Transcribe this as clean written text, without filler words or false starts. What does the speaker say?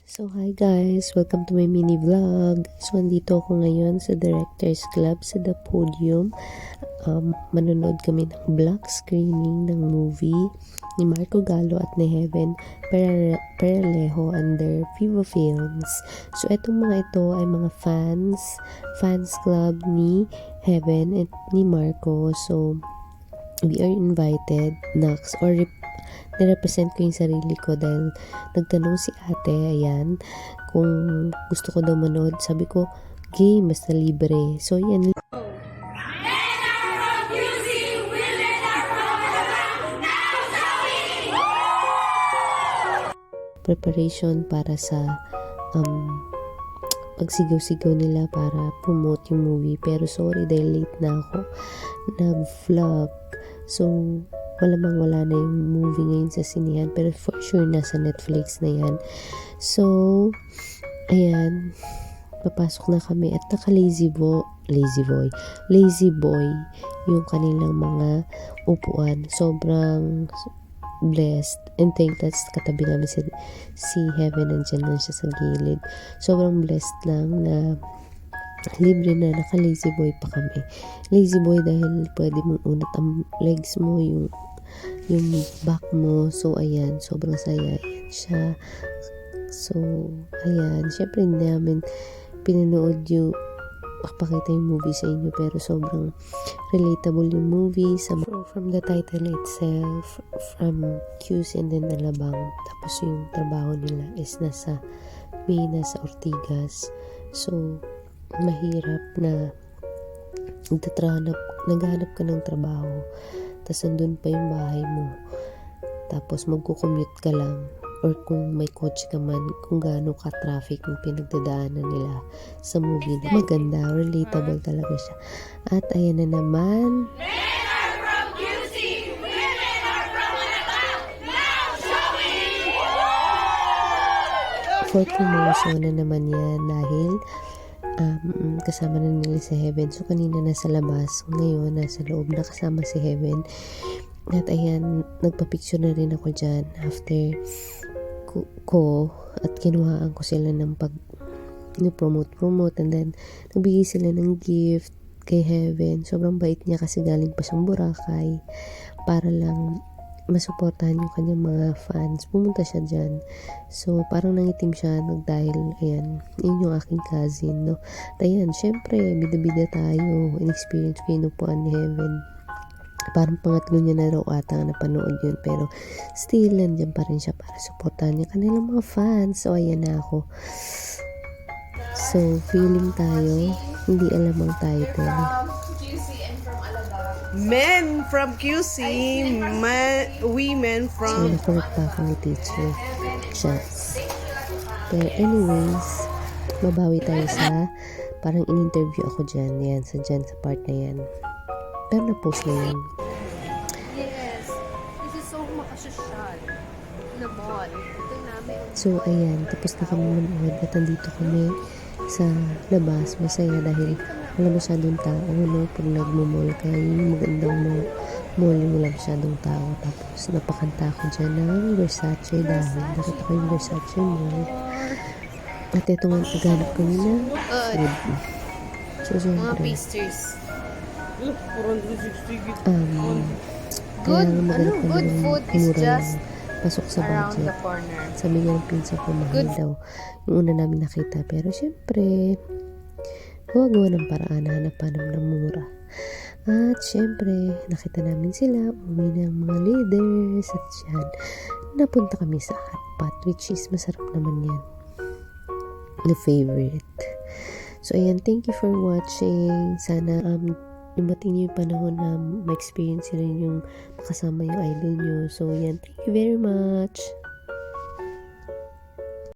So hi guys, welcome to my mini vlog. So andito ako ngayon sa Directors Club sa The Podium. Manonood kami ng black screening ng movie ni Marco Gallo at ni Heaven Peralejo under Vivo Films. So etong mga ito ay mga fans club ni Heaven at ni Marco. So we are invited next or nirepresent ko yung sarili ko dahil nagtanong si ate, ayan, kung gusto ko daw manood. Sabi ko, game, basta libre. So, yan. Preparation para sa pagsigaw-sigaw nila para promote yung movie. Pero sorry, dahil late na ako nag-vlog. So, wala na yung movie ngayon sa sinihan, pero for sure nasa Netflix na yan. So ayan, papasok na kami at naka lazy boy yung kanilang mga upuan. Sobrang blessed and thank that's katabi namin si Heaven, nandyan lang siya sa gilid. Sobrang blessed lang na libre na, naka lazy boy pa kami. Lazy boy dahil pwede mong unat ang legs mo, yung back mo. So ayan, sobrang saya. Ayan siya. So ayan, syempre hindi namin pinanood yung pakita yung movie sa inyo, pero sobrang relatable yung movie from the title itself, from QC and then Alabang. Tapos yung trabaho nila is nasa Ortigas. So mahirap na naghahanap ka ng trabaho, tapos andun pa yung bahay mo, tapos magkukommute ka lang, or kung may coach ka man, kung gaano ka traffic yung pinagdadaanan nila sa movie na maganda, relatable talaga siya. At ayan na naman, for promotion na naman yan dahil kasama na nila si Heaven. So kanina nasa labas, ngayon nasa loob na kasama si Heaven. At ayan, nagpa-picture na rin ako dyan after ko at kinuhaan ko sila ng promote and then nagbigay sila ng gift kay Heaven. Sobrang bait niya kasi galing pa siyang Boracay para lang masuportahan yung kanyang mga fans. Pumunta siya dyan. So, parang nangitim siya dahil, ayan, yun yung aking cousin, no? At ayan, syempre, bida-bida tayo. In-experience ko yung upuan ni Heaven. Parang pangatlo niya na raw ata napanood yun. Pero, still, nandyan pa rin siya para suportahan niya kanilang mga fans. So, ayan na ako. So, feeling tayo, hindi alam ang title. Men from QC, women from... So, nakulit pa ako ni teacher. Shots. Pero anyways, mabawi tayo sa parang in-interview ako dyan. Yan, sa part na yan. Pero na-post na yan. Yes. This is so makasosyal. Na mall. Ito namin. So, ayan. Tapos na kami manood at andito kami sa labas. Masaya dahil wala masyadong tao, no? Pag nagmamall kaya yung magandang mall yung wala masyadong tao. Tapos napakanta ko dyan ng Versace dahil nakita ko yung Versace mall. At ito nga paghanap ko nila food. So Mga syempre pastries. good Food is just pasok sa around budget. the corner. Sabi nga ng pinsan ko, mahal daw yung una namin nakita, pero syempre gawa ng paraan na hanapan ng mura. At syempre nakita namin sila, umuwi ng mga leaders at yan, napunta kami sa hotpot, which is masarap naman yan, the favorite. So ayan, thank you for watching. Sana dumating yung panahon na ma-experience rin yung makasama yung idol nyo. So ayan, thank you very much.